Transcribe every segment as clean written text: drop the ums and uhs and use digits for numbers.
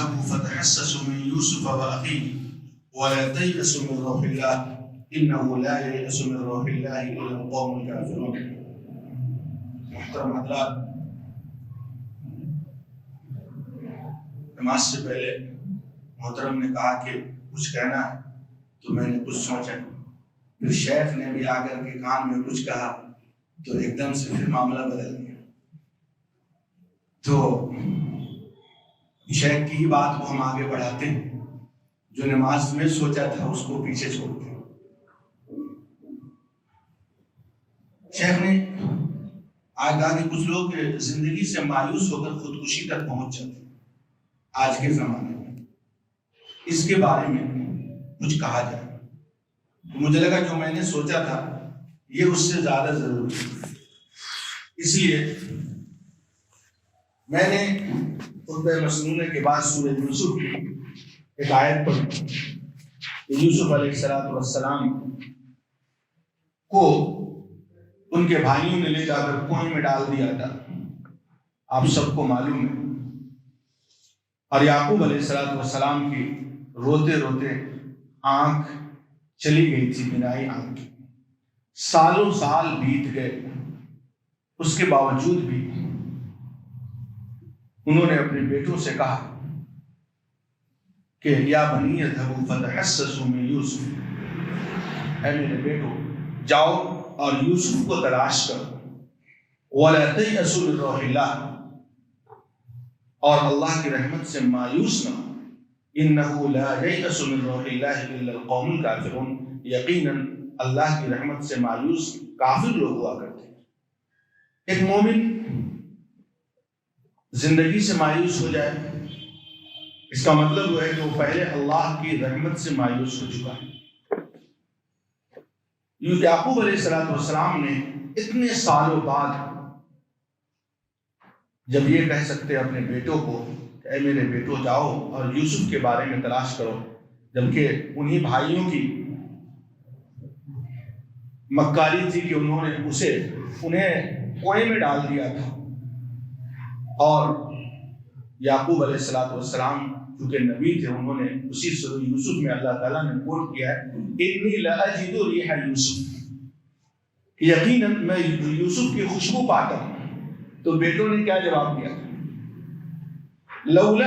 اذهبوا فتحسسوا من يوسف وأخيه ولا تيأسوا من روح الله إنه لا ييأس من روح الله إلا القوم الكافرون۔ محترم حضرات، نماز سے پہلے محترم نے کہا کہ کچھ کہنا ہے، تو میں نے کچھ سوچا، پھر شیخ نے بھی آ کر کے کان میں کچھ کہا تو ایک دم سے پھر معاملہ بدل گیا۔ تو شیخ کی ہی بات کو ہم آگے بڑھاتے ہیں، جو نماز میں سوچا تھا اس کو پیچھے چھوڑتے ہیں۔ شیخ نے آج کہا کہ کچھ لوگ زندگی سے مایوس ہو کر خودکشی تک پہنچ جاتے ہیں آج کے زمانے میں، اس کے بارے میں کچھ کہا جائے۔ مجھے لگا جو میں نے سوچا تھا یہ اس سے زیادہ ضروری ہے، اس لیے میں نے خطبہ مسنونہ کے بعد سورہ یوسف کی ایک آیت پڑھی کہ یوسف علیہ السلام کو ان کے بھائیوں نے لے جا کر کنویں میں ڈال دیا تھا، آپ سب کو معلوم ہے، اور یعقوب علیہ السلام کی روتے روتے آنکھ چلی گئی تھی، بینائی آنکھ کی، سالوں سال بیت گئے، اس کے باوجود بھی انہوں نے اپنے بیٹوں سے کہا کہ یا بنی اذهبوا فتحسسوا من یوسف، اے میرے بیٹو جاؤ اور یوسف کو تلاش کرو، ولا تیأسوا من روح اللہ، اور اللہ کی رحمت سے مایوس نہ ہو، انہ لا ییأس من روح اللہ الا القوم الکافرون، یقیناً اللہ کی رحمت سے مایوس کافر لوگ ہوا کرتے ہیں۔ ایک مومن زندگی سے مایوس ہو جائے، اس کا مطلب وہ ہے کہ وہ پہلے اللہ کی رحمت سے مایوس ہو چکا ہے۔ یعقوب علیہ السلام نے اتنے سالوں بعد جب یہ کہہ سکتے اپنے بیٹوں کو کہ اے میرے بیٹو جاؤ اور یوسف کے بارے میں تلاش کرو، جبکہ انہی بھائیوں کی مکاری تھی کہ انہوں نے انہیں کنویں میں ڈال دیا تھا، اور یعقوب علیہ السلام کیونکہ نبی تھے، انہوں نے اسی سورہ یوسف میں اللہ تعالیٰ نے کوٹ کیا ہے انی لاجد ریح یوسف، یقیناً میں یوسف کی خوشبو پاتا ہوں۔ تو بیٹوں نے کیا جواب دیا؟ لولا،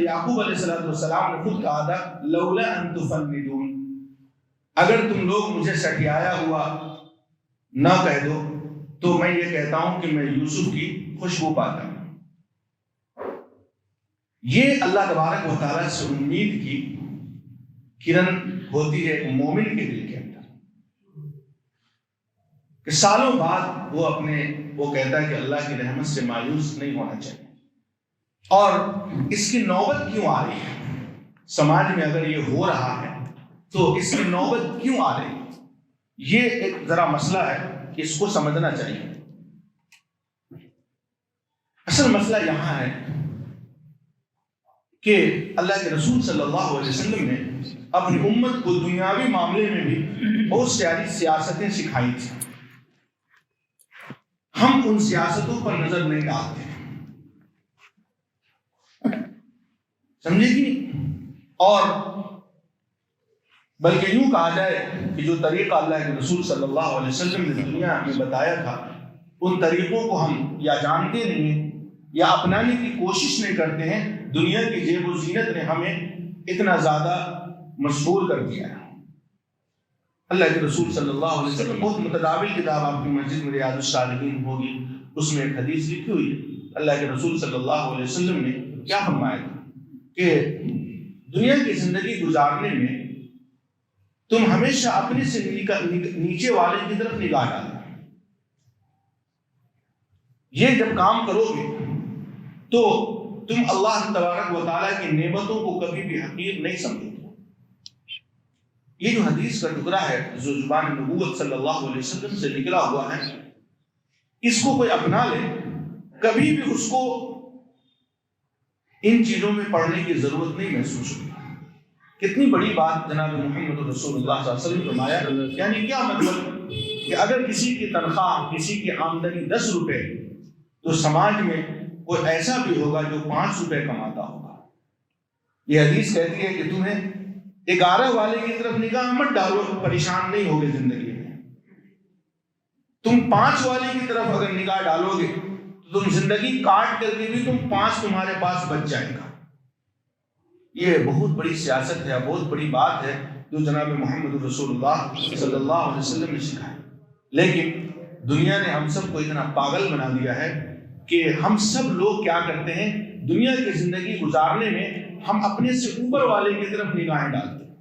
یعقوب علیہ السلام نے خود کہا تھا لولا ان تفندون، اگر تم لوگ مجھے سٹیایا ہوا نہ کہہ دو تو میں یہ کہتا ہوں کہ میں یوسف کی خوشبو پاتا ہوں۔ یہ اللہ تبارک و تعالیٰ سے امید کی کرن ہوتی ہے ایک مومن کے دل کے اندر، کہ سالوں بعد وہ کہتا ہے کہ اللہ کی رحمت سے مایوس نہیں ہونا چاہیے۔ اور اس کی نوبت کیوں آ رہی ہے؟ سماج میں اگر یہ ہو رہا ہے تو اس کی نوبت کیوں آ رہی ہے؟ یہ ایک ذرا مسئلہ ہے کہ اس کو سمجھنا چاہیے۔ اصل مسئلہ یہاں ہے کہ اللہ کے رسول صلی اللہ علیہ وسلم نے اپنی امت کو دنیاوی معاملے میں بھی بہت ساری سیاستیں سکھائی تھیں، ہم ان سیاستوں پر نظر نہیں ڈالتے، سمجھے کہ نہیں؟ اور بلکہ یوں کہا جائے کہ جو طریقہ اللہ کے رسول صلی اللہ علیہ وسلم نے دنیا میں بتایا تھا، ان طریقوں کو ہم یا جانتے نہیں ہیں یا اپنانے کی کوشش نہیں کرتے ہیں۔ دنیا کی جیب و زینت نے ہمیں اتنا زیادہ مشغول کر دیا ہے۔ اللہ کے رسول صلی اللہ علیہ وسلم بہت متداول کتاب آپ کی مسجد میں ریاض الصالحین ہوگی، اس میں ایک حدیث لکھی ہوئی ہے۔ اللہ کے رسول صلی اللہ علیہ وسلم نے کیا فرمایا تھا کہ دنیا کی زندگی گزارنے میں تم ہمیشہ اپنے سے نیچے والے کی طرف نگاہ ڈالو، یہ جب کام کرو گے تو تم اللہ تبارک و تعالیٰ کی نعمتوں کو کبھی بھی حقیر نہیں سمجھو گے۔ یہ جو حدیث کا ٹکڑا ہے جو زبان نبوت صلی اللہ علیہ وسلم سے نکلا ہوا ہے، اس کو کوئی اپنا لے، کبھی بھی اس کو ان چیزوں میں پڑھنے کی ضرورت نہیں محسوس ہوگی۔ کتنی بڑی بات جناب محمد رسول اللہ صلی اللہ علیہ وسلم فرمایا، یعنی کیا مطلب کہ اگر کسی کی تنخواہ، کسی کی آمدنی 10 روپے، تو سماج میں کوئی ایسا بھی ہوگا جو 5 روپے کماتا ہوگا، یہ حدیث کہتی ہے کہ تمہیں 11 والے کی طرف نگاہ مت ڈالو، پریشان نہیں ہوگے زندگی میں. تم 5 والے کی طرف اگر نگاہ ڈالو گے تو تم زندگی کاٹ کر کے بھی 5 تمہارے پاس بچ جائے گا. یہ بہت بڑی سیاست ہے، بہت بڑی بات ہے جو جناب محمد رسول اللہ صلی اللہ علیہ وسلم نے سکھایا. لیکن دنیا نے ہم سب کو اتنا پاگل بنا دیا ہے کہ ہم سب لوگ کیا کرتے ہیں، دنیا کی زندگی گزارنے میں ہم اپنے سے اوپر والے کی طرف نگاہیں ڈالتے ہیں،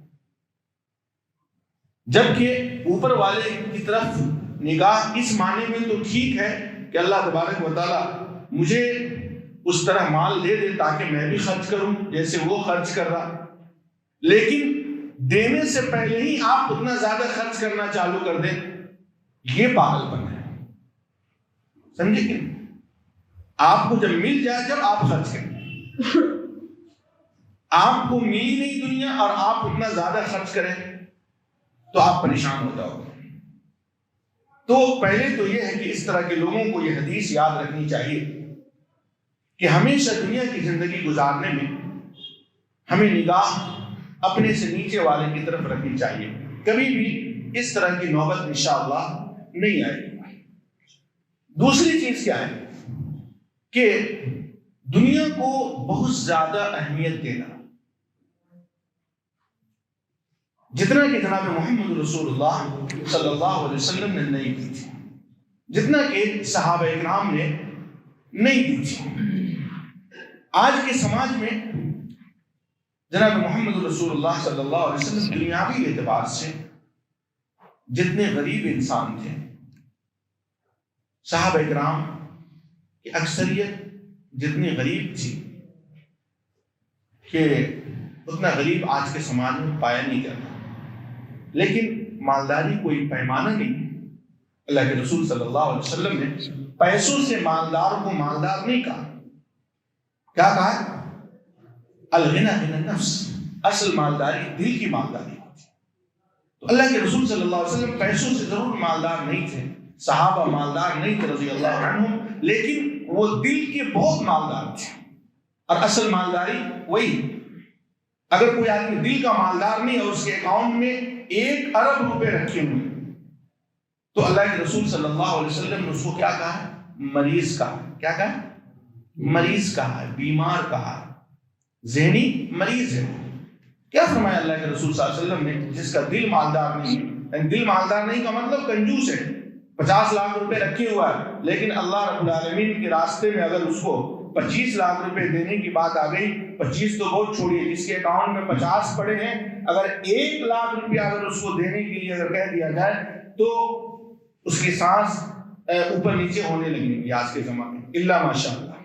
جبکہ اوپر والے کی طرف نگاہ اس معنی میں تو ٹھیک ہے کہ اللہ تبارک و تعالیٰ مجھے اس طرح مال دے دے تاکہ میں بھی خرچ کروں جیسے وہ خرچ کر رہا، لیکن دینے سے پہلے ہی آپ اتنا زیادہ خرچ کرنا چالو کر دیں، یہ پاگل پن ہے. سمجھے کہ آپ کو جب مل جائے جب آپ خرچ کریں، آپ کو ملی نہیں دنیا اور آپ اتنا زیادہ خرچ کریں تو آپ پریشان ہو جاؤ. تو پہلے تو یہ ہے کہ اس طرح کے لوگوں کو یہ حدیث یاد رکھنی چاہیے کہ ہمیشہ دنیا کی زندگی گزارنے میں ہمیں نگاہ اپنے سے نیچے والے کی طرف رکھنی چاہیے. کبھی بھی اس طرح کی نوبت انشاءاللہ نہیں آئے گی. دوسری چیز کیا ہے کہ دنیا کو بہت زیادہ اہمیت دینا، جتنا کہ جناب محمد رسول اللہ صلی اللہ علیہ وسلم نے نہیں کی تھی، جتنا کہ صحابہ اکرام نے نہیں دی تھی. آج کے سماج میں جناب محمد رسول اللہ صلی اللہ علیہ وسلم دنیاوی اعتبار سے جتنے غریب انسان تھے، صحابہ اکرام کی اکثریت جتنی غریب تھی کہ اتنا غریب آج کے سماج میں پایا نہیں جاتا. لیکن مالداری کوئی پیمانہ نہیں. اللہ کے رسول صلی اللہ علیہ وسلم نے پیسوں سے مالدار کو مالدار نہیں کہا. کیا کہا؟ الغنى غنى النفس، اصل مالداری دل کی مالداری ہوتی. تو اللہ کے رسول صلی اللہ علیہ وسلم پیسوں سے ضرور مالدار نہیں تھے، صحابہ مالدار نہیں تھے رضی اللہ عنہم، لیکن وہ دل کے بہت مالدار تھے. اور اصل مالداری وہی، اگر کوئی آدمی دل کا مالدار نہیں اور اس کے اکاؤنٹ میں 1 ارب روپے رکھے ہوئے تو اللہ کے رسول صلی اللہ علیہ وسلم نے اس کو کیا کہا ہے؟ مریض کہا. کیا کہا ہے؟ مریض کہا ہے، بیمار کہا ہے، ذہنی مریض ہے. کیا فرمایا اللہ کے رسول صلی اللہ علیہ وسلم نے؟ جس کا دل مالدار نہیں ہے. دل مالدار نہیں کا مطلب کنجوس ہے، 50 لاکھ روپے رکھے ہوا ہے، لیکن اللہ رب العالمین کے راستے میں اگر اس کو 25 لاکھ روپے دینے کی بات آ گئی، 25 تو بہت چھوڑیے، جس کے اکاؤنٹ میں 50 پڑے ہیں، اگر 1 لاکھ روپیہ اگر اس کو دینے کے لیے اگر کہہ دیا جائے تو اس کی سانس اوپر نیچے ہونے لگیں گی آج کے زمانے میں، الا ماشاء اللہ.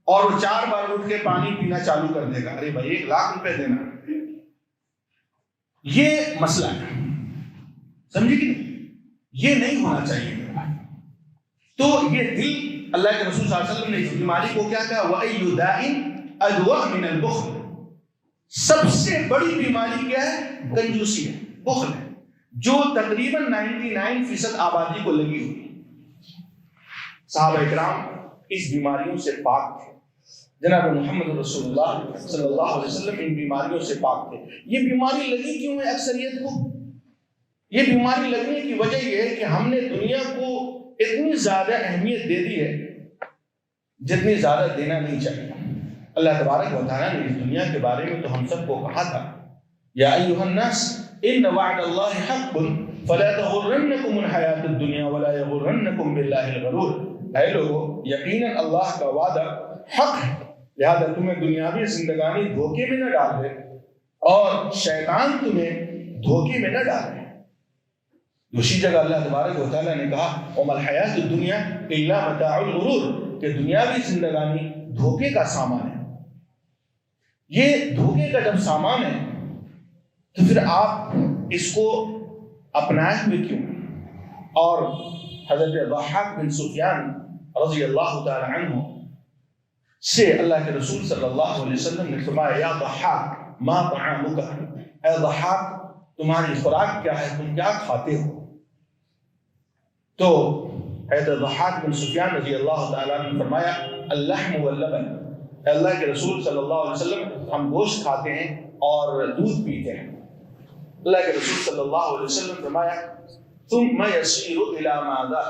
اور وہ 4 بار اٹھ کے پانی پینا چالو کر دے گا. ارے بھائی 1 لاکھ روپے دینا، یہ مسئلہ ہے. سمجھے کہ نہیں؟ یہ نہیں ہونا چاہیے. تو یہ دل، اللہ کے رسول صلی اللہ علیہ وسلم نے اس بیماری کو کیا کہا؟ وَأَيُّ دَاءٍ أَدْوَأَ مِنَ الْبُخْلِ. سب سے بڑی بیماری کیا ہے؟ کنجوسی ہے، بخل ہے، جو تقریباً 99% آبادی کو لگی ہوئی. صحابہ اکرام اس بیماریوں سے پاک تھے. جناب محمد رسول اللہ صلی اللہ علیہ وسلم ان بیماریوں سے پاک تھے. یہ بیماری لگی کیوں ہے اکثریت کو؟ یہ بیماری لگنے کی وجہ یہ ہے کہ ہم نے دنیا کو اتنی زیادہ اہمیت دے دی ہے جتنی زیادہ دینا نہیں چاہیے. اللہ تبارک و تعالیٰ نے اس دنیا کے بارے میں تو ہم سب کو کہا تھا، یا ایھا الناس ان وعد اللہ حق فلا تغرنکم الحیات الدنیا ولا یغرنکم باللہ الغرور. اے لوگو، یقیناً اللہ کا وعدہ حق ہے، لہذا تمہیں دنیاوی زندگانی دھوکے میں نہ ڈال دے اور شیطان تمہیں دھوکے میں نہ ڈال دے. دوسری جگہ اللہ تبارک و تعالیٰ نے کہا وَمَا الْحَيَاةُ الدُّنْيَا إِلَّا مَتَاعُ الْغُرُورِ، کہ دنیاوی زندگانی دھوکے کا سامان ہے. یہ دھوکے کا جب سامان ہے تو پھر آپ اس کو اپنائے ہوئے کیوں؟ اور حضرت ضحاک بن سفیان رضی اللہ تعالی عنہ سے اللہ کے رسول صلی اللہ علیہ وسلم نے فرمایا، یا ضحاک ما طعامک، اے ضحاک تمہاری خوراک کیا ہے، تم کیا کھاتے ہو؟ تو حضرت ضحاک بن سفیان رضی اللہ تعالیٰ عنہ نے فرمایا اللحم واللبن، اللہ کے رسول صلی اللہ علیہ وسلم ہم گوشت کھاتے ہیں اور دودھ پیتے ہیں. اللہ کے رسول صلی اللہ علیہ وسلم نے فرمایا ثم يسير الى ماذا،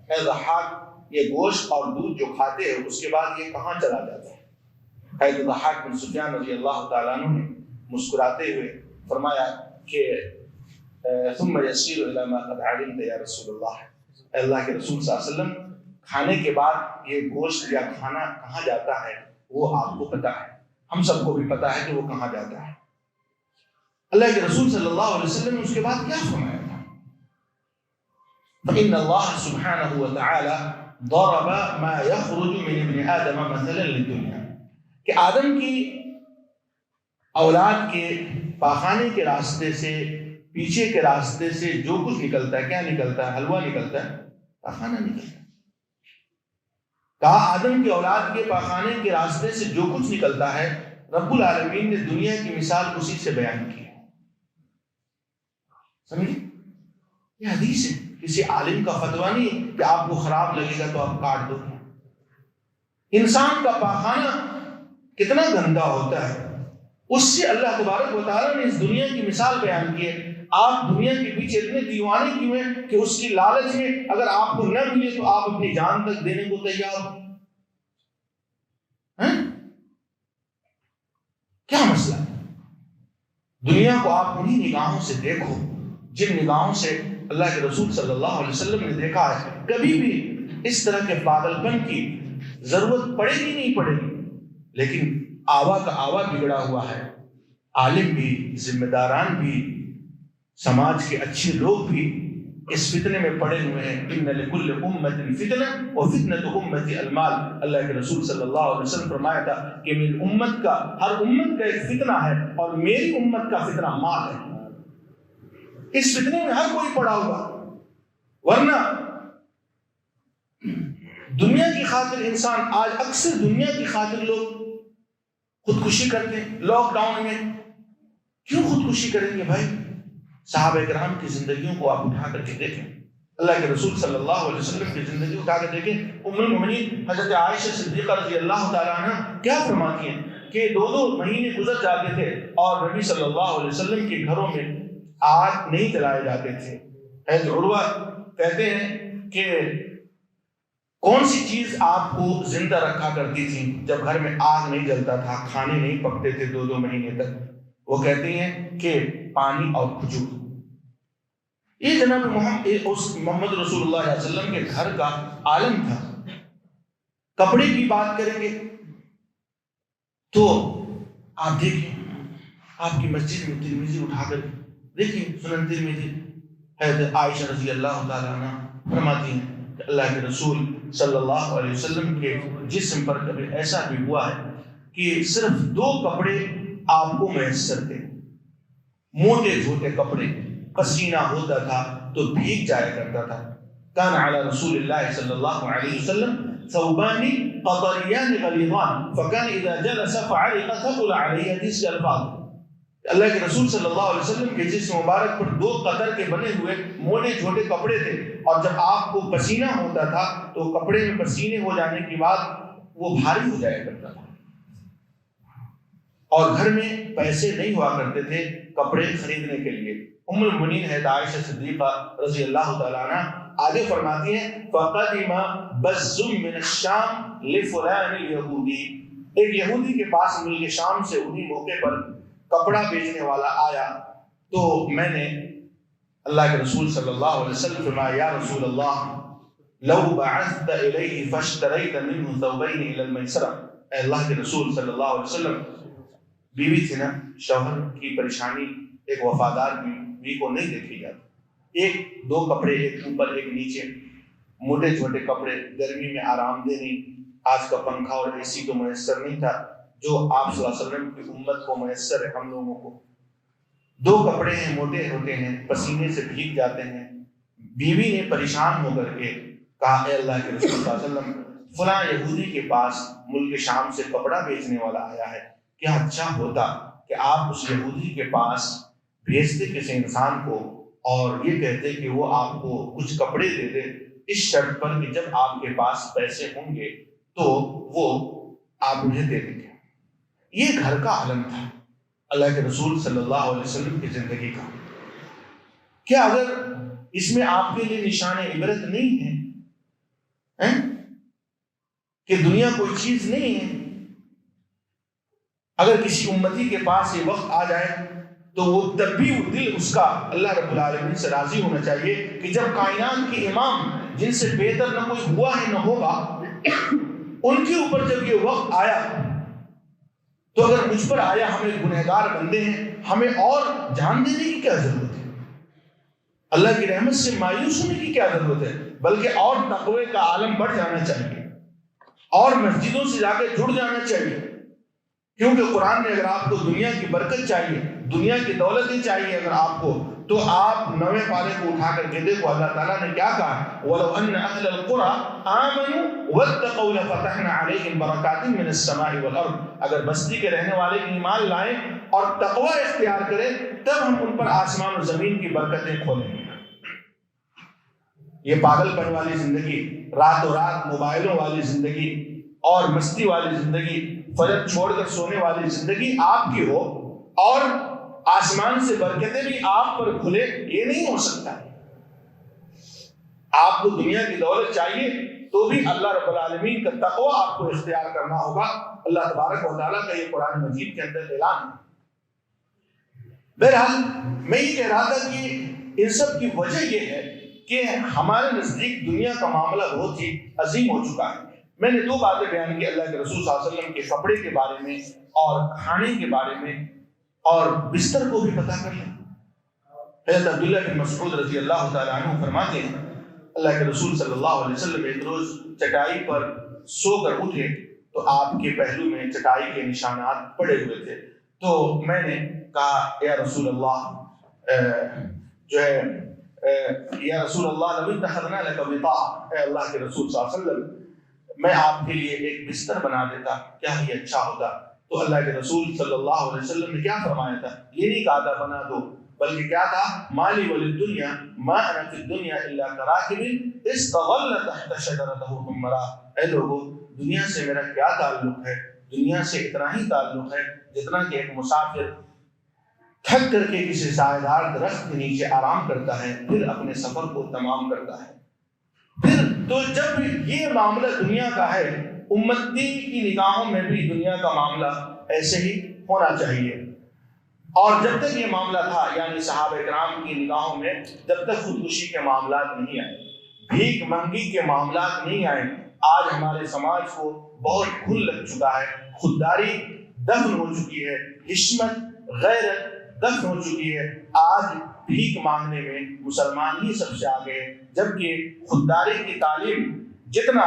اے ضحاک یہ گوشت اور دودھ جو کھاتے ہیں اس کے بعد یہ کہاں چلا جاتا ہے؟ حضرت ضحاک بن سفیان رضی اللہ تعالیٰ عنہ نے مسکراتے ہوئے فرمایا کہ ثم يسير الى ما قد علمت یا رسول اللہ، اے اللہ کے رسول صلی اللہ علیہ وسلم کھانے کے بعد یہ گوشت یا کھانا کہاں جاتا ہے وہ آپ کو پتا ہے، ہم سب کو بھی پتا ہے کہ وہ کہاں جاتا ہے. اللہ کے رسول صلی اللہ علیہ وسلم نے اس کے بعد کیا فرمایا تھا؟ فإن الله سبحانه وتعالى ضرب ما يخرج من ابن آدم مثلا للدنيا، کہ آدم کی اولاد کے پاخانے کے راستے سے، پیچھے کے راستے سے جو کچھ نکلتا ہے، کیا نکلتا ہے؟ حلوہ نکلتا ہے، پاخانہ نکلتا ہے. کہا آدم کی اولاد کے پاخانے کے راستے سے جو کچھ نکلتا ہے رب العالمین نے دنیا کی مثال اسی سے بیان کی. سمجھے؟ یہ حدیث ہے، کسی عالم کا فتویٰ نہیں کہ آپ کو خراب لگے گا تو آپ کاٹ دو. انسان کا پاخانہ کتنا گندا ہوتا ہے، اس سے اللہ تبارک و تعالیٰ نے اس دنیا کی مثال بیان کی ہے. آپ دنیا کے پیچھے اتنے دیوانے کیوں ہیں کہ اس کی لالچ میں اگر آپ کو نہ ملے تو آپ اپنی جان تک دینے کو تیار ہو؟ کیا مسئلہ ہے؟ دنیا کو آپ انہی نگاہوں سے دیکھو جن نگاہوں سے اللہ کے رسول صلی اللہ علیہ وسلم نے دیکھا ہے. کبھی بھی اس طرح کے پاگل پن کی ضرورت پڑے گی نہیں پڑے گی. لیکن آوا کا آوا بگڑا ہوا ہے، عالم بھی، ذمہ داران بھی، سماج کے اچھے لوگ بھی اس فتنے میں پڑے ہوئے ہیں. ان لکل امت فتنہ وفتنۃ امتی المال، اللہ کے رسول صلی اللہ علیہ وسلم فرمایا تھا کہ میری امت کا، ہر امت کا ایک فتنہ ہے اور میری امت کا فتنہ مال ہے. اس فتنے میں ہر کوئی پڑا ہوا، ورنہ دنیا کی خاطر انسان، آج اکثر دنیا کی خاطر لوگ خودکشی کرتے ہیں. لاک ڈاؤن میں کیوں خودکشی کریں گے بھائی؟ صحابہ کرام کی زندگیوں کو آپ اٹھا کر کے دیکھیں، اللہ کے رسول صلی اللہ علیہ وسلم کی زندگی اٹھا کر دیکھیں. ام المؤمنین حضرت عائشہ صدیقہ رضی اللہ تعالیٰ عنہ کیا فرماتی ہیں کہ 2 مہینے گزر جاتے تھے اور نبی صلی اللہ علیہ وسلم کے گھروں میں آگ نہیں جلائے جاتے تھے. حضرت عروہ کہتے ہیں کہ کون سی چیز آپ کو زندہ رکھا کرتی تھی جب گھر میں آگ نہیں جلتا تھا، کھانے نہیں پکتے تھے 2 مہینے تک؟ وہ کہتے ہیں کہ پانی اور کھجور. یہ جناب محمد رسول اللہ علیہ وسلم کے گھر کا عالم تھا. کپڑے کی بات کریں گے تو آپ دیکھیں، آپ کی مسجد میں ترمذی اٹھا کر دیکھیں، سنن ترمذی، حضرت عائشہ رضی اللہ تعالیٰ عنہ فرماتی ہیں کہ اللہ کے رسول صلی اللہ علیہ وسلم کے جسم پر کبھی ایسا بھی ہوا ہے کہ صرف 2 کپڑے آپ کو میسر تھے، موٹے چھوٹے کپڑے، پسینہ ہوتا تھا تو بھیگ جایا کرتا تھا. کان علی رسول اللہ صلی اللہ علیہ وسلم ثوبان قطریان غلیظان فکان اذا جلس فعرق ثقل علیہ. حدیث کے الفاظ، اللہ کے رسول صلی اللہ علیہ وسلم کے جسم مبارک پر 2 قطر کے بنے ہوئے موٹے چھوٹے کپڑے تھے، اور جب آپ کو پسینہ ہوتا تھا تو کپڑے میں پسینے ہو جانے کے بعد وہ بھاری ہو جایا کرتا تھا. اور گھر میں پیسے نہیں ہوا کرتے تھے کپڑے خریدنے کے لیے. ام المؤمنین ہے عائشہ صدیقہ رضی اللہ تعالیٰ عنہ آگے فرماتی ہیں فقدم بز من الشام لفلان اليہودی، ایک یہودی کے پاس ملک شام سے انہی موقع پر کپڑا بیچنے والا آیا تو میں نے اللہ کے رسول صلی اللہ علیہ وسلم فرمایا یا رسول اللہ لو بعثت الیہ فاشتریت منہ ثوبین الی المیسرہ. اے اللہ کے رسول صلی اللہ علیہ وسلم، بیوی تھی نا، شوہر کی پریشانی ایک وفادار بیوی کو نہیں دیکھی جاتی. 1-2 کپڑے، ایک اوپر ایک نیچے، موٹے چھوٹے کپڑے، گرمی میں آرام دہ نہیں. آج کا پنکھا اور اے سی تو میسر نہیں تھا جو آپ صلی اللہ علیہ وسلم کی امت کو میسر ہے، ہم لوگوں کو. 2 کپڑے ہیں، موٹے ہوتے ہیں، پسینے سے بھیگ جاتے ہیں. بیوی نے پریشان ہو کر کے کہا اے اللہ کے رسول صلی اللہ علیہ وسلم، فلاں یہودی کے پاس ملک شام سے کپڑا بیچنے والا آیا ہے، کیا اچھا ہوتا کہ آپ اس یہودی کے پاس بھیجتے کسی انسان کو اور یہ کہتے کہ وہ آپ کو کچھ کپڑے دے دے، اس شرط پر کہ جب آپ کے پاس پیسے ہوں گے تو وہ آپ مجھے دے دیں گے۔ یہ گھر کا عالم تھا اللہ کے رسول صلی اللہ علیہ وسلم کی زندگی کا۔ کیا اگر اس میں آپ کے لیے نشان عبرت نہیں ہے کہ دنیا کوئی چیز نہیں ہے؟ اگر کسی امتی کے پاس یہ وقت آ جائے تو وہ تب بھی وہ دل اس کا اللہ رب العالمین سے راضی ہونا چاہیے کہ جب کائنات کے امام جن سے بہتر نہ کوئی ہوا ہے نہ ہوگا، ان کے اوپر جب یہ وقت آیا تو اگر مجھ پر آیا، ہم ایک گنہگار بندے ہیں، ہمیں اور جان دینے کی کیا ضرورت ہے؟ اللہ کی رحمت سے مایوس ہونے کی کیا ضرورت ہے؟ بلکہ اور تقوی کا عالم بڑھ جانا چاہیے اور مسجدوں سے جا کے جڑ جانا چاہیے، کیونکہ قرآن نے اگر آپ کو دنیا کی برکت چاہیے، دنیا کی دولتیں چاہیے اگر آپ کو، تو آپ 9ویں پارے کو اٹھا کر کے دیکھو اللہ تعالیٰ نے کیا کہا، وَلَوْ أَنَّ أَهْلَ الْقُرَىٰ آمَنُوا وَاتَّقَوْا لَفَتَحْنَا عَلَيْهِمْ بَرَكَاتٍ مِّنَ السَّمَاءِ وَالْأَرْضِ، اگر بستی کے رہنے والے ایمان لائیں اور تقوی اختیار کریں تب ہم ان پر آسمان اور زمین کی برکتیں کھولیں گے۔ یہ پاگل پن والی زندگی، راتوں رات موبائلوں والی زندگی اور مستی والی زندگی، فجر چھوڑ کر سونے والی زندگی آپ کی ہو اور آسمان سے برکتیں بھی آپ پر کھلے، یہ نہیں ہو سکتا۔ آپ کو دنیا کی دولت چاہیے تو بھی اللہ رب العالمین کا تقوی آپ کو اختیار کرنا ہوگا۔ اللہ تبارک و تعالیٰ کا یہ قرآن مجید کے اندر اعلان ہے۔ بہرحال میں یہ کہہ رہا تھا کہ ان سب کی وجہ یہ ہے کہ ہمارے نزدیک دنیا کا معاملہ بہت ہی عظیم ہو چکا ہے۔ میں نے 2 باتیں بیان کی اللہ کے رسول صلی اللہ علیہ وسلم کے کپڑے کے بارے میں اور کھانے کے بارے میں، اور بستر کو بھی پتہ کر لیں۔ حضرت عبداللہ بن مسعود رضی اللہ تعالیٰ عنہ فرماتے ہیں اللہ کے رسول صلی اللہ علیہ وسلم ایک روز چٹائی پر سو کر اٹھے تو آپ کے پہلو میں چٹائی کے نشانات پڑے ہوئے تھے، تو میں نے کہا یا رسول اللہ یا رسول اللہ لو اتخذنا لك وطاء، اے اللہ کے رسول صلی اللہ علیہ وسلم میں آپ کے لیے ایک بستر بنا دیتا، کیا ہی اچھا ہوتا۔ تو اللہ کے رسول صلی اللہ علیہ وسلم نے کیا فرمایا تھا؟ یہ نہیں کہا تھا بنا دو، بلکہ کیا تھا؟ مالی وللدنیا ما انا فی الدنیا الا کراکب استظل تحت شجرتہ ثم را، اے لوگو دنیا سے میرا کیا تعلق ہے؟ دنیا سے اتنا ہی تعلق ہے جتنا کہ ایک مسافر تھک کر کے کسی سایہ دار درخت کے نیچے آرام کرتا ہے، پھر اپنے سفر کو تمام کرتا ہے۔ پھر تو جب یہ معاملہ دنیا کا ہے، امتی کی نگاہوں میں بھی دنیا کا معاملہ ایسے ہی ہونا چاہیے۔ اور جب تک یہ معاملہ تھا، یعنی صحابہ کرام کی نگاہوں میں جب تک خودکشی کے معاملات نہیں آئے، بھیک منگی کے معاملات نہیں آئے، آج ہمارے سماج کو بہت گھل لگ چکا ہے، خودداری دفن ہو چکی ہے، حشمت غیرت دفن ہو چکی ہے۔ آج بھیک مانگنے میں مسلمان ہی سب سے آگے ہے، جبکہ خودداری کی تعلیم جتنا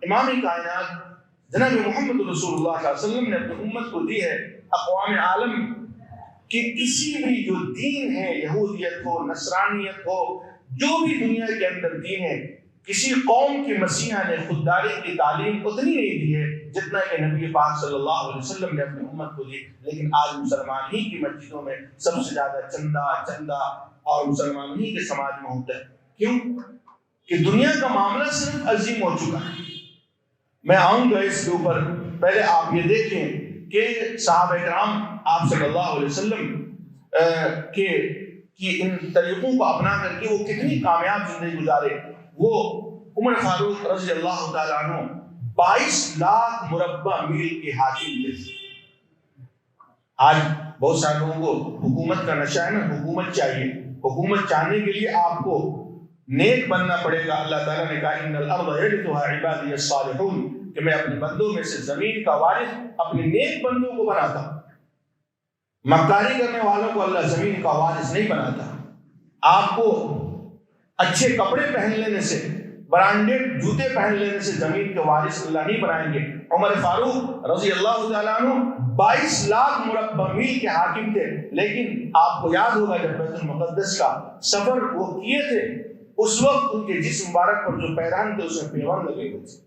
امام کائنات جناب محمد رسول اللہ صلی اللہ علیہ وسلم نے اپنی امت کو دی ہے، اقوام عالم کہ کسی بھی جو دین ہے، یہودیت ہو، نصرانیت ہو، جو بھی دنیا کے اندر دین ہے، کسی قوم کے مسیحا نے خودداری کی تعلیم اتنی نہیں دی ہے جتنا کہ نبی پاک صلی اللہ علیہ وسلم نے اپنی امت کو دی۔ لیکن آج مسلمان ہی کی مسجدوں میں سب سے زیادہ چندہ اور مسلمان ہی کے سماج میں ہوتا ہے۔ کیوں؟ کہ دنیا کا معاملہ صرف عظیم ہو چکا ہے۔ میں آؤں گا اس کے اوپر، پہلے آپ یہ دیکھیں کہ صحابہ کرام آپ صلی اللہ علیہ وسلم کی ان طریقوں کو اپنا کر کے وہ کتنی کامیاب زندگی گزارے۔ وہ عمر فاروق رضی اللہ تعالیٰ عنہ 22 لاکھ مربع میل کے حاکم تھے۔ آج بہت سارے لوگوں کو حکومت کا نشہ ہے نا، حکومت چاہیے، حکومت چاہنے کے لیے آپ کو نیک بننا پڑے گا۔ اللہ تعالیٰ نے کہا ان الارض یرثها عبادی الصالحون، کہ میں اپنے بندوں میں سے زمین کا وارث اپنے نیک بندوں کو بناتا ہوں۔ مکاری کرنے والوں کو اللہ زمین کا وارث نہیں بناتا۔ آپ کو اچھے کپڑے پہن لینے سے، برانڈیڈ جوتے پہن لینے سے زمین کے وارث اللہ نہیں بنائیں گے۔ عمر فاروق رضی اللہ تعالیٰ عنہ 22 لاکھ مربع میل کے حاکم تھے، لیکن آپ کو یاد ہوگا جب بیت المقدس کا سفر وہ کیے تھے، اس وقت ان کے جسم مبارک پر جو پیران تھے اس میں پیوند لگے ہوئے تھے۔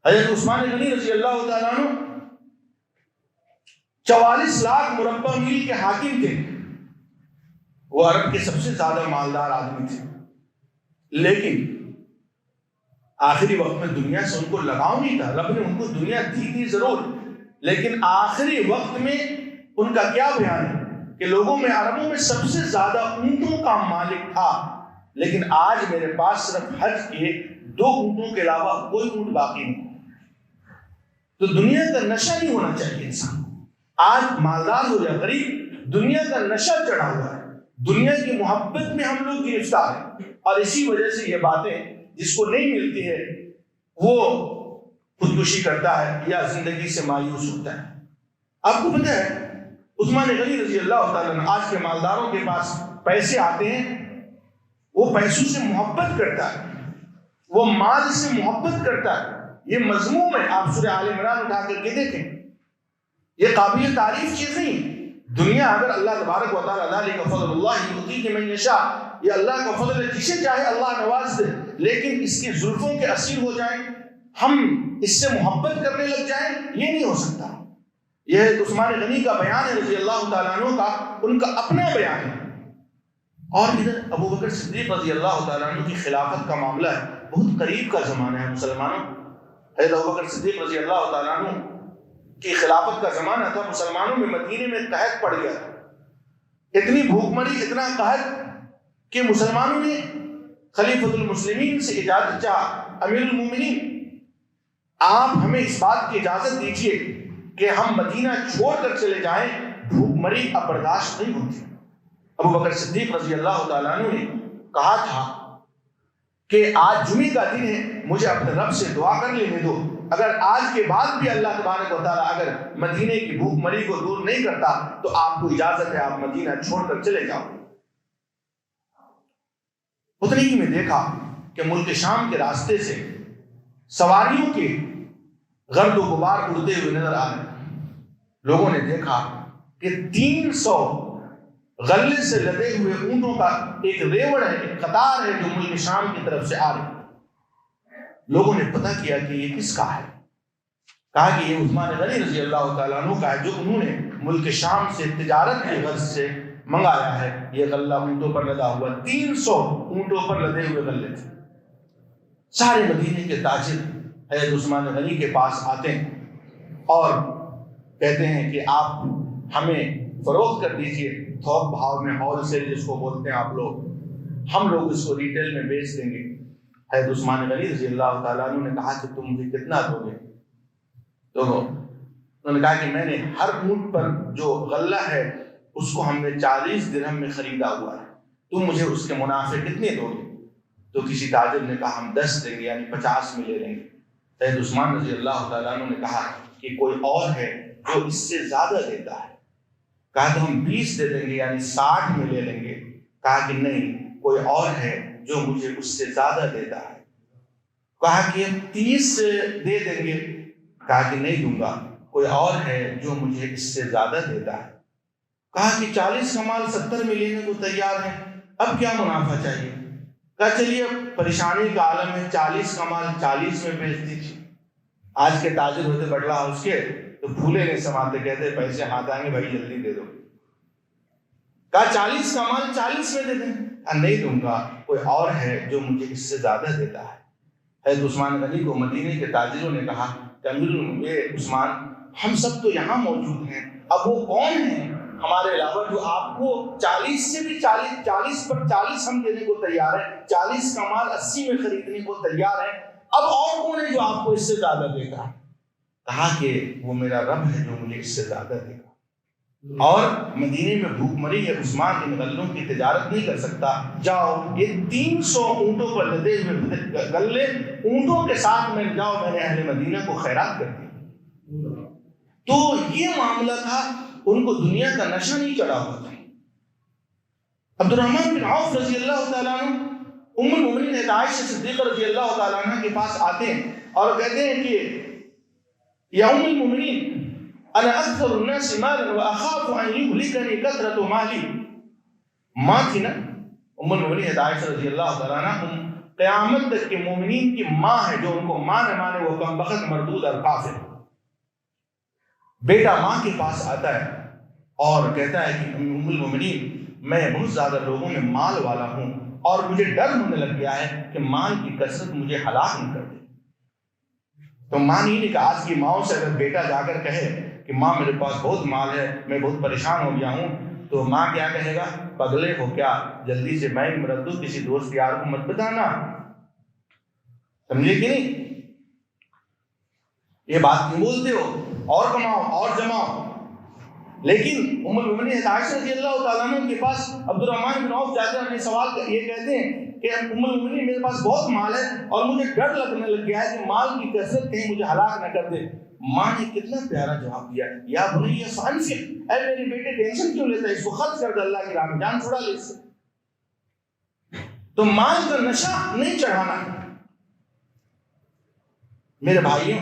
حضرت عثمان غنی رضی اللہ تعالیٰ عنہ 44 لاکھ مربع میل کے حاکم تھے، وہ عرب کے سب سے زیادہ مالدار آدمی تھے، لیکن آخری وقت میں دنیا سے ان کو لگاؤ نہیں تھا، رب نے ان کو دنیا دی تھی ضرور، لیکن آخری وقت میں ان کا کیا بیان ہے کہ لوگوں میں، عربوں میں سب سے زیادہ اونٹوں کا مالک تھا، لیکن آج میرے پاس صرف حج کے 2 اونٹوں کے علاوہ کوئی اونٹ باقی نہیں۔ تو دنیا کا نشہ نہیں ہونا چاہیے انسان کو۔ آج مالدار ہو یا غریب، دنیا کا نشہ چڑھا ہوا ہے، دنیا کی محبت میں ہم لوگ گرفتار ہیں، اور اسی وجہ سے یہ باتیں جس کو نہیں ملتی ہے وہ خودکشی کرتا ہے یا زندگی سے مایوس ہوتا ہے۔ آپ کو پتہ ہے عثمان غنی رضی اللہ تعالیٰ عنہ، آج کے مالداروں کے پاس پیسے آتے ہیں، وہ پیسوں سے محبت کرتا ہے، وہ مال سے محبت کرتا ہے، یہ مذموم ہے۔ آپ سورہ آل عمران اٹھا کر کے دیکھیں، یہ قابل تعریف چیز نہیں۔ دنیا اگر اللہ تبارک و تعالیٰ ذالک فضل اللہ یؤتیہ من یشاء، یہ اللہ کا فضل ہے، جسے چاہے اللہ نواز دے، لیکن اس کی زلفوں کے اسیر ہو جائیں، ہم اس سے محبت کرنے لگ جائیں، یہ نہیں ہو سکتا۔ یہ عثمان غنی کا بیان ہے رضی اللہ تعالیٰ عنہ کا، ان کا اپنا بیان ہے۔ اور ادھر ابو بکر صدیق رضی اللہ تعالیٰ عنہ کی خلافت کا معاملہ ہے، بہت قریب کا زمانہ ہے مسلمانوں۔ حضرت ابو بکر صدیق رضی اللہ تعالیٰ عنہ کی خلافت کا زمانہ تھا، مسلمانوں میں مدینے میں قحط پڑ گیا تھا، اتنی بھوک مری، اتنا قحط کہ مسلمانوں نے خلیفۃ المسلمین سے اجازت چاہا، امیر المومنین آپ ہمیں اس بات کی اجازت دیجیے کہ ہم مدینہ چھوڑ کر چلے جائیں، بھوک مری اب برداشت نہیں ہوتی۔ ابو بکر صدیق رضی اللہ تعالیٰ عنہ نے کہا تھا کہ آج جمعے کا دن ہے، مجھے اپنے رب سے دعا کر لینے دو، اگر آج کے بعد بھی اللہ تبارک و تعالیٰ اگر مدینے کی بھوک مری کو دور نہیں کرتا تو آپ کو اجازت ہے، آپ مدینہ چھوڑ کر چلے جاؤ۔ اتنی ہی میں دیکھا کہ ملک شام کے راستے سے سواریوں کے گرد و غبار اڑتے ہوئے نظر آ رہے۔ لوگوں نے دیکھا کہ 300 غلے سے لدے ہوئے اونٹوں کا ایک ریوڑ ہے، ایک قطار ہے جو ملک شام کی طرف سے آ رہی۔ لوگوں نے پتہ کیا کہ یہ کس کا ہے، کہا کہ یہ عثمان غنی رضی اللہ تعالیٰ عنہ کا ہے، جو انہوں نے ملک شام سے تجارت کی غرض سے منگایا ہے۔ یہ غلہ اونٹوں پر لدا ہوا، 300 اونٹوں پر لدے ہوئے غلے تھے۔ سارے مدینے کے تاجر حضرت عثمان غنی کے پاس آتے ہیں اور کہتے ہیں کہ آپ ہمیں فروخت کر دیجئے تھوک بھاؤ میں، ہول سیل جس کو بولتے ہیں آپ لوگ، ہم لوگ اس کو ریٹیل میں بیچ دیں گے۔ حضرت عثمان غنی رضی اللہ تعالیٰ عنہ نے کہا کہ تم مجھے کتنا دو گے؟ تو انہوں نے کہا کہ میں نے ہر اونٹ پر جو غلہ ہے اس کو ہم نے 40 درہم میں خریدا ہوا ہے، تم مجھے اس کے منافع کتنے دو گے؟ تو کسی تاجر نے کہا ہم 10 دیں گے، یعنی 50 میں لے لیں گے۔ حضرت عثمان رضی اللہ تعالیٰ عنہ نے کہا کہ کوئی اور ہے جو اس سے زیادہ دیتا ہے؟ کہا کہ ہم 20 دے دیں گے، یعنی 60 میں لے لیں گے۔ کہا کہ نہیں، کوئی اور ہے جو مجھے اس سے زیادہ دیتا ہے۔ کہا کہ ہم 30 دے دیں گے۔ کہا کہ نہیں دوں گا، کوئی اور ہے جو مجھے اس سے زیادہ دیتا ہے۔ کہا کہ 40 کا مال 70 میں لینے کو تیار ہے، اب کیا منافع چاہیے؟ کہا چلیے اب پریشانی کا عالم ہے، 40 کا مال 40 میں بیچ دیجیے۔ آج کے تاجر ہوتے بٹلہ ہاؤس کے تو پھولے نہیں سماتے، کہتے پیسے ہاتھ آئیں گے بھائی جلدی دے دو۔ کہا 40 کا مال 40 میں دے دیں۔ نہیں دوں گا، کوئی اور ہے جو مجھے اس سے زیادہ دیتا ہے۔ حضرت عثمان غنی کو مدینے کے تاجروں نے کہا کہ امیر عثمان، ہم سب تو یہاں موجود ہیں، اب وہ کون ہیں ہمارے علاوہ جو آپ کو 40 سے بھی 40 پر 40 ہم دینے کو تیار ہیں، 40 کا مال 80 میں خریدنے کو تیار ہیں، اب اور کون ہے جو آپ کو اس سے زیادہ دے گا؟ کہا کہ وہ میرا رب ہے جو مجھے اس سے زیادہ دے گا۔ اور مدینے میں بھوک مری ہے، عثمان ان غلوں کی تجارت نہیں کر سکتا، جاؤ یہ 300 اونٹوں پر لدے ہوئے غلے اونٹوں کے ساتھ میں جاؤ، میں نے اہل مدینہ کو خیرات کر دی۔ تو یہ معاملہ تھا، ان کو دنیا کا نشہ نہیں چڑھا ہوا تھا۔ عبد الرحمن بن عوف رضی اللہ تعالیٰ عنہ ام المؤمنین عائشہ صدیقہ رضی اللہ تعالیٰ عنہ کے پاس آتے ہیں اور کہتے ہیں کہ یا ام المؤمنین انا اکثر الناس مالا واخاف ان يهلكني كثرة مالی۔ ماں تھی نا ام المؤمنین عائشہ رضی اللہ تعالیٰ عنہ، قیامت تک کے مومنین کی ماں ہے، جو ان کو ماں نہ مانے وہ کم بخت مردود اور کافر۔ بیٹا ماں کے پاس آتا ہے اور کہتا ہے کہ ام المؤمنین میں بہت زیادہ لوگوں میں مال والا ہوں اور مجھے ڈر ہونے لگ گیا ہے کہ مال کی کثرت مجھے ہلاک نہ کر دے۔ تو ماں نے کہا آج کی ماؤں سے اگر بیٹا جا کر کہے کہ ماں میرے پاس بہت مال ہے، میں بہت پریشان ہو گیا ہوں، تو ماں کیا کہے گا؟ پگلے ہو کیا، جلدی سے بینک میں رکھ دو، کسی دوست یار کو مت بتانا. سمجھے کہ نہیں؟ یہ بات کیوں بولتے ہو؟ اور کماؤ اور جماؤ. لیکن ام المؤمنین عائشہ رضی اللہ تعالیٰ عنہ کے پاس عبد الرحمن بن عوف جاتے ہیں، اپنے سوال یہ کہتے ہیں کہ ام المؤمنین میرے پاس بہت مال ہے اور مجھے ڈر لگنے لگ گیا ہے کہ مال کی کثرت کہیں مجھے ہلاک نہ کر دے. ماں نے کتنا پیارا جواب دیا، یا بنی فانفق، اے میرے بیٹے ٹینشن کیوں لیتا ہے، اس کو خرچ کر دے اللہ کی راہ میں، جان چھڑا لے اس سے. تو مال کا نشہ نہیں چڑھانا. میرے بھائیوں،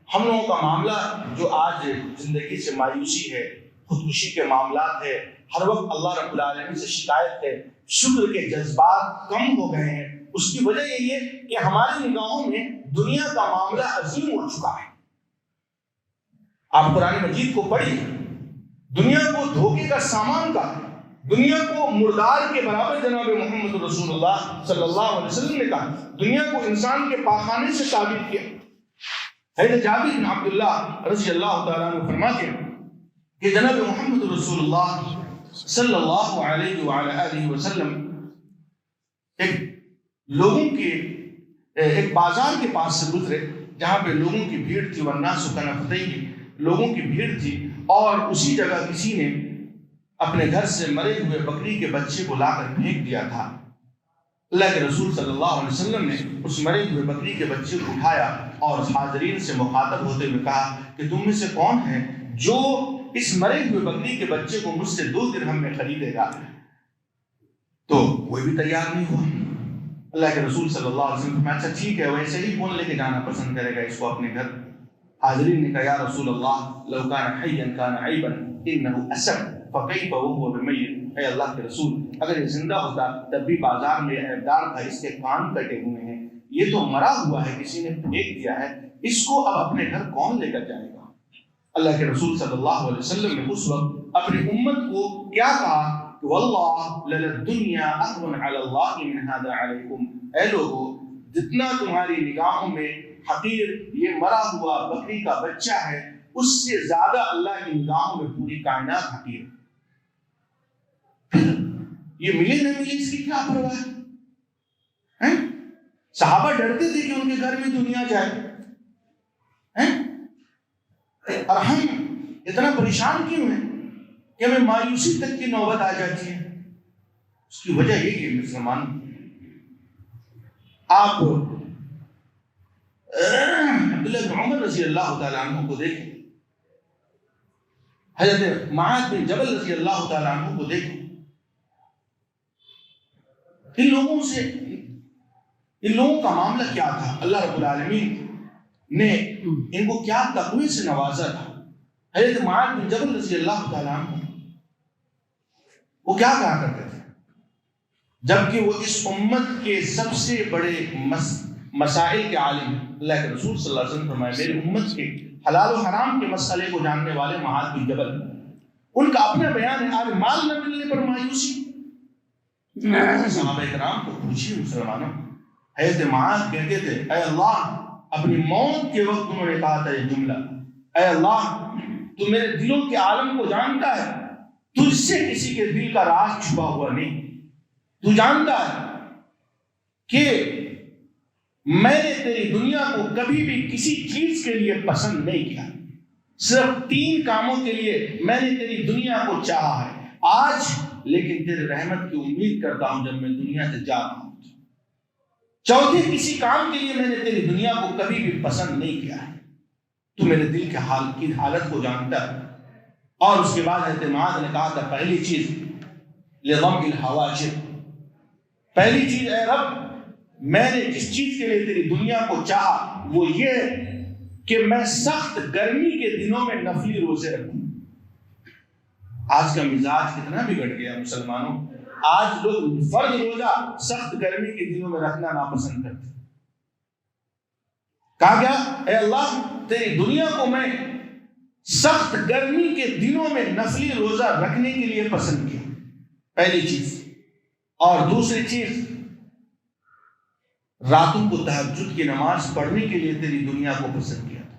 ہم لوگوں کا معاملہ جو آج زندگی سے مایوسی ہے، خودکشی کے معاملات ہے، ہر وقت اللہ رب العالمین سے شکایت ہے، شکر کے جذبات کم ہو گئے ہیں، اس کی وجہ یہی ہے کہ ہماری نگاہوں میں دنیا کا معاملہ عظیم ہو چکا ہے. آپ قرآن مجید کو پڑھیے، دنیا کو دھوکے کا سامان کا، دنیا کو مردار کے برابر جناب محمد رسول اللہ صلی اللہ علیہ وسلم نے کہا، دنیا کو انسان کے پاخانے سے تعبیر کیا. حضرت جابر بن عبداللہ رضی اللہ تعالیٰ عنہ فرماتے ہیں کہ جناب محمد رسول اللہ صلی اللہ علیہ وآلہ وسلم ایک بازار کے پاس سے گزرے جہاں پہ لوگوں کی بھیڑ تھی، والناس کنفتیہ، لوگوں کی بھیڑ تھی، اور اسی جگہ کسی نے اپنے گھر سے مرے ہوئے بکری کے بچے کو لا کر پھینک دیا تھا. اللہ کے رسول صلی اللہ علیہ وسلم نے اس مرے ہوئے بکری کے بچے کو اٹھایا اور حاضرین سے مخاطب ہوتے ہوئے کہا کہ تم میں سے کون ہے جو اس مرے ہوئے بکری کے بچے کو مجھ سے 2 درہم میں خریدے گا؟ تو کوئی بھی تیار نہیں ہوا. اللہ کے رسول صلی اللہ علیہ وسلم نے اچھا ٹھیک ہے، ویسے ہی کون لے کے جانا پسند کرے گا اس کو اپنے گھر؟ حاضرین نے کہا یا رسول اللہ لو کان حیا کان عیبا انه اسم فکیف وهو بمیت. اے اللہ کے رسول، اگر یہ زندہ ہوتا تب بھی بازار میں عیبدار تھا، اس کے کان کٹے ہوئے ہیں، یہ تو مرا ہوا ہے، کسی نے پھینک دیا ہے، اس کو اب اپنے گھر کون لے کر جائے گا؟ اللہ کے رسول صلی اللہ علیہ وسلم نے اس وقت اپنی امت کو کیا کہا کہ واللہ للدنیا اهون علی اللہ من هذا علیکم. اے لوگو، جتنا تمہاری نگاہوں میں حقیر یہ مرا ہوا بکری کا بچہ ہے، اس سے زیادہ اللہ کی نگاہوں میں پوری کائنات حقیر ہے. یہ ملے نہ ملے اس کی کیا پرواہ ہے؟ صحابہ ڈرتے تھے کہ ان کے گھر میں دنیا جائے، اور ہم اتنا پریشان کیوں ہیں کہ ہمیں مایوسی تک کی نوبت آ جاتی ہے؟ اس کی وجہ یہی ہے مسلمان، آپ عبداللہ بن عمر رضی اللہ تعالیٰ عنہ کو دیکھیں، حضرت معاذ بن جبل رضی اللہ تعالیٰ عنہ کو دیکھیں. ان لوگوں کا معاملہ کیا تھا؟ اللہ رب العالمین نے ان کو کیا تقوی سے نوازا تھا. حضرت معاذ بن جبل رضی اللہ تعالیٰ عنہ وہ کیا کہا کرتے تھے جبکہ وہ اس امت کے سب سے بڑے مسائل کے عالم؟ اللہ کے رسول صلی اللہ علیہ وسلم فرمائے میری امت کے حلال و حرام کے مسئلے کو جاننے والے معاذ بن جبل، ان کا اپنا بیان ہے آج مال نہ ملنے پر مایوسی. صحابہ کرام کو پوچھیے مسلمانوں، حضرت معاذ کہتے تھے اے اللہ، اپنی موت کے وقت انہوں نے کہا تھا یہ جملہ، اے اللہ تو میرے دلوں کے عالم کو جانتا ہے، تجھ سے کسی کے دل کا راز چھپا ہوا نہیں، تو جانتا ہے کہ میں نے تیری دنیا کو کبھی بھی کسی چیز کے لیے پسند نہیں کیا، صرف 3 کاموں کے لیے میں نے تیری دنیا کو چاہا ہے آج، لیکن تیرے رحمت کی امید کرتا ہوں جب میں دنیا سے جا رہا ہوں. چوتھے کسی کام کے لیے میں نے تیری دنیا کو کبھی بھی پسند نہیں کیا ہے، تو میرے دل کے حال کی حالت کو جانتا ہے. اور اس کے بعد حضرت معاذ نے کہا تھا پہلی چیز لضم الحواجب، پہلی چیز اے رب میں نے جس چیز کے لیے تیری دنیا کو چاہا وہ یہ کہ میں سخت گرمی کے دنوں میں نفلی روزے رکھوں. آج کا مزاج کتنا بگڑ گیا مسلمانوں، آج لوگ فرض روزہ سخت گرمی کے دنوں میں رکھنا ناپسند کرتے. کہا گیا اے اللہ تیری دنیا کو میں سخت گرمی کے دنوں میں نفلی روزہ رکھنے کے لیے پسند کیا، پہلی چیز. اور دوسری چیز راتوں کو تہجد کی نماز پڑھنے کے لیے تیری دنیا کو پسند کیا تھا،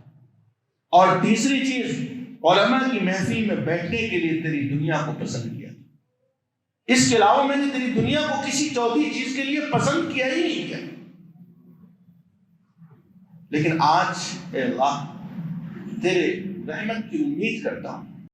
اور تیسری چیز علماء کی محفل میں بیٹھنے کے لیے تیری دنیا کو پسند کیا تھا۔ اس کے علاوہ میں نے تیری دنیا کو کسی چوتھی چیز کے لیے پسند کیا ہی نہیں کیا۔ لیکن آج اے اللہ تیرے رحمت کی امید کرتا ہوں،